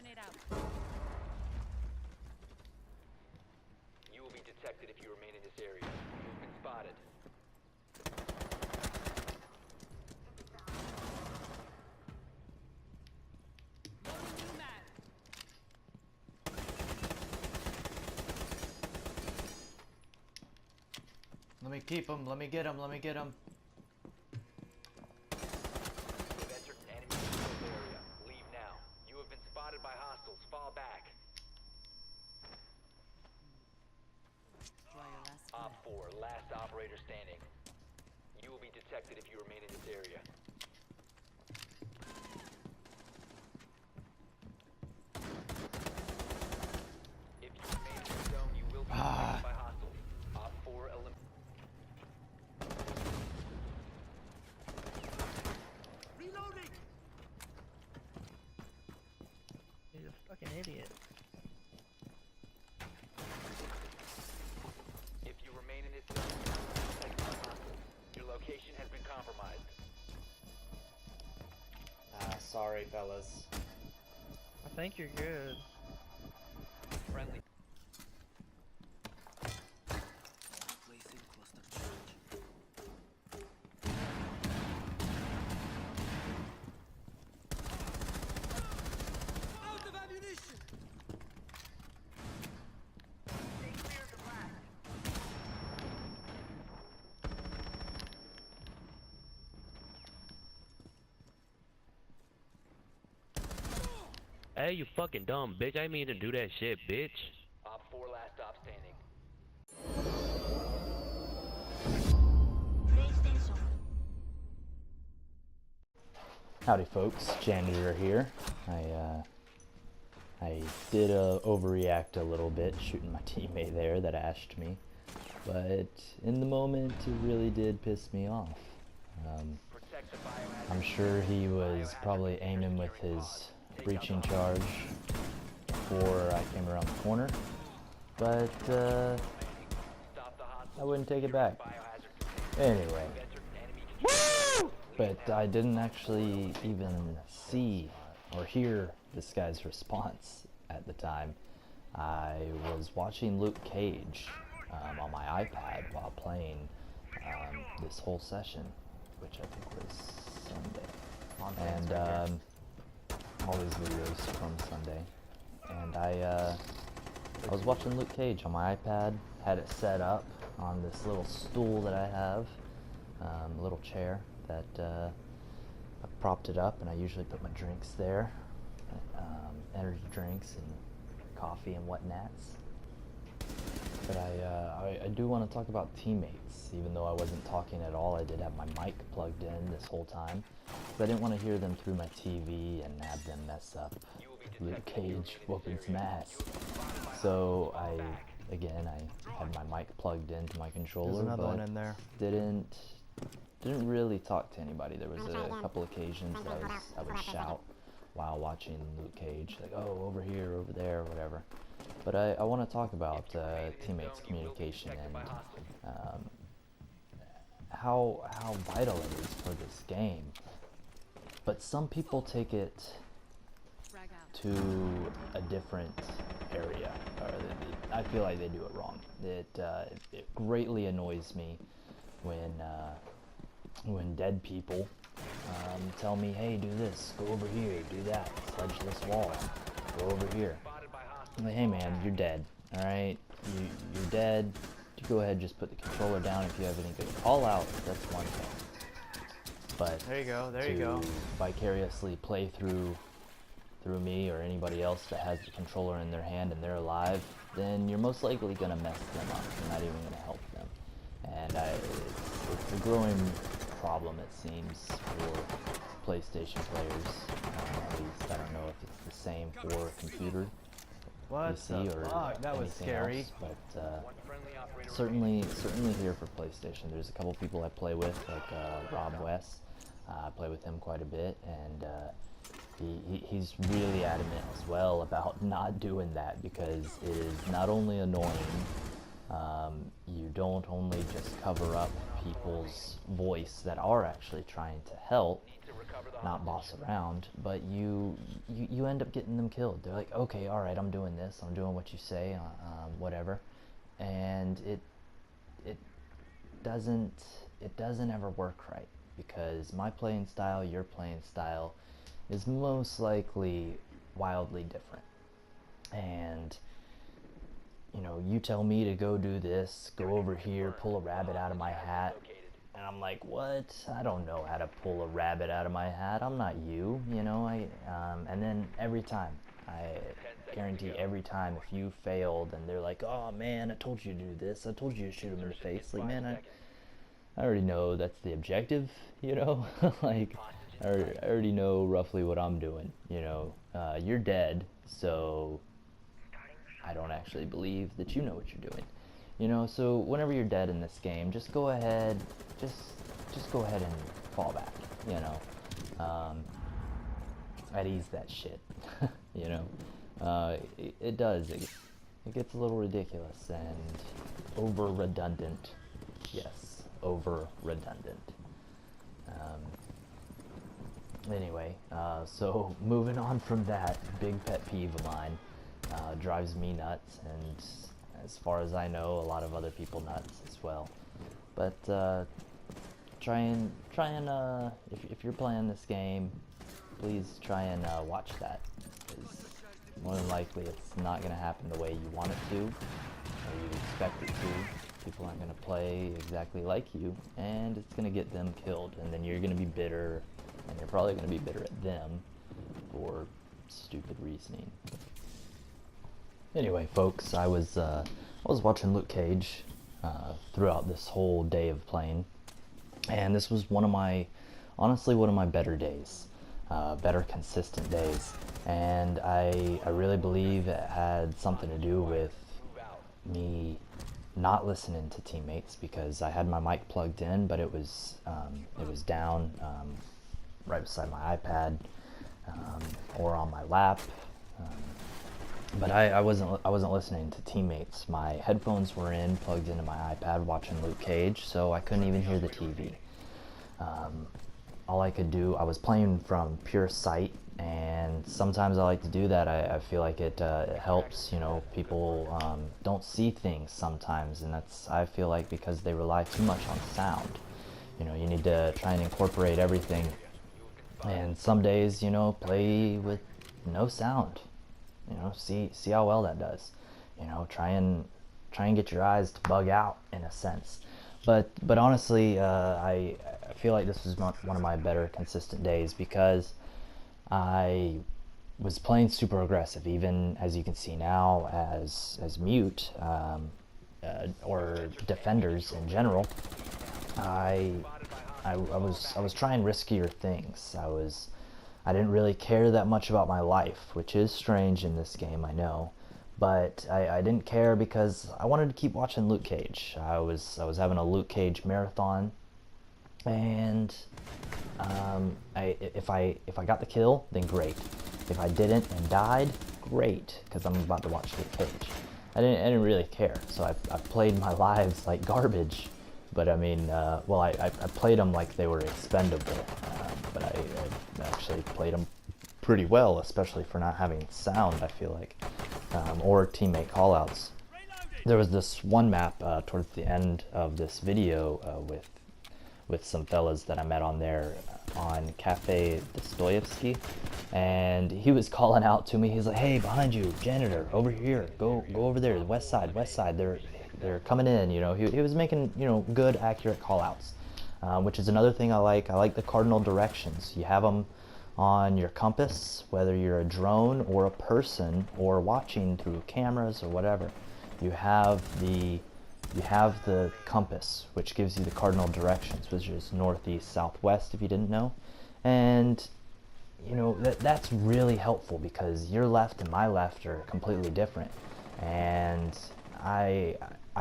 Grenade out. You will be detected if you remain in this area. You've been spotted. Loading new mag. Let me keep him. Let me get him. Let me get him. You've entered an enemy controlled area. Leave now. You have been spotted by hostiles. Fall back. Try your last Op bullet. 4, last operator standing. You will be detected if you remain in this area. If you remain in the zone, you will be detected by hostiles. Op 4 Reloading! He's a fucking idiot. If you remain in this zone, you will be detected by hostiles. Your location has been compromised. Sorry, fellas. I think you're good. Friendly. Placing cluster charge. Out of ammunition! Hey, you fucking dumb bitch. I didn't mean to do that shit, bitch. Op 4 last stop standing. Howdy, folks. Janitor here. I did overreact a little bit, shooting my teammate there that ashed me, but in the moment, it really did piss me off. Protect the biohazard. I'm sure he was probably aiming with his breaching charge before I came around the corner, but Stop the hostiles. I wouldn't take it back. Biohazard. Anyway, You've entered an enemy controlled area. but I didn't actually even see or hear this guy's response at the time. I was watching Luke Cage on my iPad while playing this whole session, which I think was Sunday. And all these videos from Sunday. And I was watching Luke Cage on my iPad, had it set up on this little stool that I have, a little chair that I propped it up, and I usually put my drinks there, energy drinks and coffee and whatnots. But I do want to talk about teammates, even though I wasn't talking at all. I did have my mic plugged in this whole time, but I didn't want to hear them through my TV and have them mess up Luke Cage whooping some ass. So I had my mic plugged into my controller, There's another but one in there. didn't really talk to anybody. There was a couple occasions that I would shout while watching Luke Cage, like, oh, over here, over there, whatever. But I want to talk about teammates communication and how vital it is for this game. But some people take it Frag out. to a different area. Or I feel like they do it wrong. It greatly annoys me when dead people tell me, hey, do this, go over here, do that, sledge this wall, go over here. I'm like, hey man, you're dead, alright? You're dead. You go ahead and just put the controller down if you have anything to call out, that's one thing. But There you go, there you go. vicariously play through me or anybody else that has the controller in their hand and they're alive, then you're most likely going to mess them up. You're not even going to help them. And it's a growing problem, it seems, for PlayStation players. At least I don't know if it's the same for computer, What PC, the or fuck? That was anything scary. else. But One friendly operator certainly here for PlayStation. There's a couple people I play with, like Rob West. I play with him quite a bit, and he's really adamant as well about not doing that, because it is not only annoying, You don't only just cover up people's voice that are actually trying to help, not boss around, but you end up getting them killed. They're like, okay, all right, I'm doing this, I'm doing what you say, whatever, and it doesn't ever work right, because my playing style, your playing style, is most likely wildly different. And you know, you tell me to go do this, go over here, pull a rabbit out of my hat, and I'm like, what? I don't know how to pull a rabbit out of my hat. I'm not you, you know. And then every time, I guarantee every time, if you failed and they're like, oh man, I told you to do this, I told you to shoot him in the face. Like, man, I already know that's the objective, you know. Like, I already know roughly what I'm doing, you know. You're dead, so I don't actually believe that you know what you're doing, you know. So whenever you're dead in this game, just go ahead, just go ahead and fall back, you know. I'd ease that shit, you know. It does. It gets a little ridiculous and over redundant. Yes, over redundant. Anyway, so moving on from that, big pet peeve of mine. Drives me nuts, and as far as I know, a lot of other people nuts as well. But try and if you're playing this game, please try and watch that, because more than likely it's not going to happen the way you want it to, or you expect it to. People aren't going to play exactly like you, and it's going to get them killed, and then you're going to be bitter, and you're probably going to be bitter at them for stupid reasoning. Anyway, folks, I was watching Luke Cage throughout this whole day of playing, and this was honestly one of my better days, better consistent days, and I really believe it had something to do with me not listening to teammates, because I had my mic plugged in, but it was down right beside my iPad or on my lap. But I wasn't listening to teammates. My headphones were in, plugged into my iPad, watching Luke Cage, so I couldn't even hear the TV. All I could do, I was playing from pure sight, and sometimes I like to do that. I feel like it helps. You know, people don't see things sometimes, and that's, I feel like, because they rely too much on sound. You know, you need to try and incorporate everything, and some days, you know, play with no sound. You know, see how well that does. You know, try and get your eyes to bug out in a sense. But honestly, I feel like this was one of my better consistent days, because I was playing super aggressive, even as you can see now as mute or defenders in general. I was trying riskier things. I didn't really care that much about my life, which is strange in this game, I know. But I didn't care because I wanted to keep watching Luke Cage. I was having a Luke Cage marathon, and if I got the kill, then great. If I didn't and died, great, because I'm about to watch Luke Cage. I didn't really care, so I played my lives like garbage. But I mean, well, I played them like they were expendable, but I actually played them pretty well, especially for not having sound, I feel like, or teammate callouts. There was this one map towards the end of this video with some fellas that I met on there on Cafe Dostoevsky, and he was calling out to me. He's like, "Hey, behind you, janitor, over here, go over there, the west side, they're coming in." You know, he was making, you know, good, accurate call-outs, which is another thing I like. I like the cardinal directions. You have them on your compass, whether you're a drone or a person or watching through cameras or whatever. You have the compass, which gives you the cardinal directions, which is northeast, southwest, if you didn't know. And you know, that's really helpful, because your left and my left are completely different. And I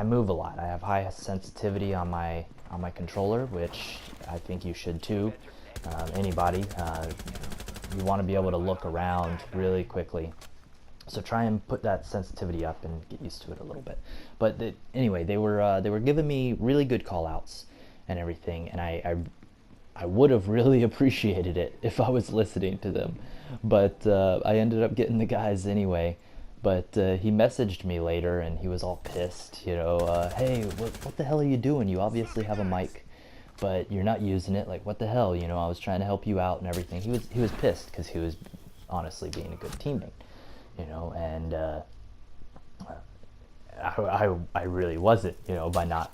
move a lot. I have high sensitivity on my controller, which I think you should too. Anybody, you want to be able to look around really quickly. So try and put that sensitivity up and get used to it a little bit. But anyway, they were giving me really good call outs and everything, and I would have really appreciated it if I was listening to them, but I ended up getting the guys anyway. But he messaged me later and he was all pissed, you know, hey, what the hell are you doing? You obviously have a mic, but you're not using it. Like, what the hell? You know, I was trying to help you out and everything. He was pissed because he was honestly being a good teammate, you know, and I really wasn't, you know, by not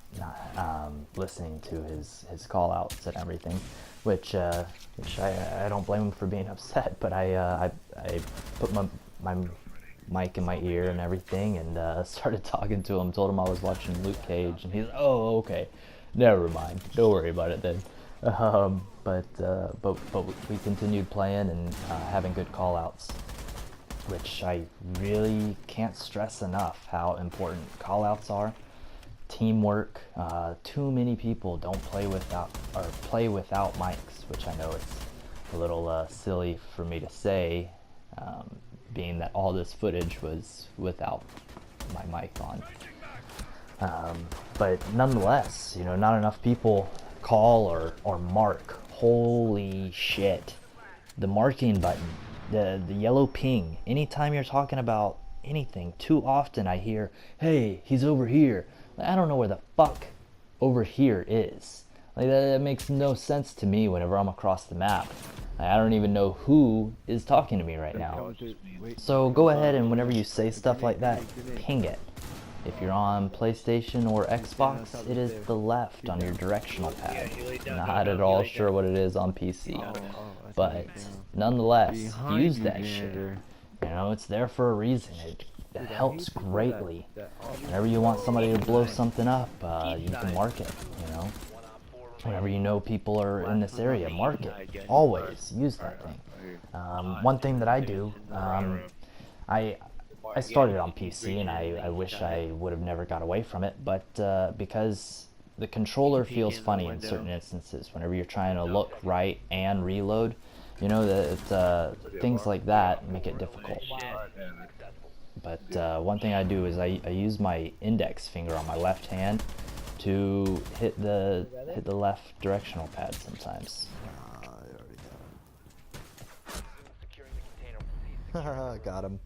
listening to his call outs and everything, which I don't blame him for being upset. But I put my mic in my ear and everything and started talking to him, told him I was watching Luke Cage, and he's, oh, okay, never mind, don't worry about it then. But we continued playing and having good call outs, which I really can't stress enough how important call outs are. Teamwork. Too many people don't play without mics, which I know it's a little silly for me to say, being that all this footage was without my mic on. But nonetheless, you know, not enough people call or mark. Holy shit. The marking button, the yellow ping, anytime you're talking about anything, too often I hear, hey, he's over here. I don't know where the fuck over here is. Like, that makes no sense to me whenever I'm across the map. I don't even know who is talking to me right now. So go ahead and whenever you say stuff like that, ping it. If you're on PlayStation or Xbox, it is the left on your directional pad. Not at all sure what it is on PC. But nonetheless, use that shit. You know, it's there for a reason. It helps greatly. Whenever you want somebody to blow something up, you can mark it, you know. Whenever you know people are in this area, mark it. Always use that thing. One thing that I do, I started on PC and I wish I would have never got away from it, but because the controller feels funny in certain instances whenever you're trying to look right and reload, you know, that things like that make it difficult. But one thing I do is I use my index finger on my left hand to hit the left directional pad sometimes. Securing the container will cease. Got him.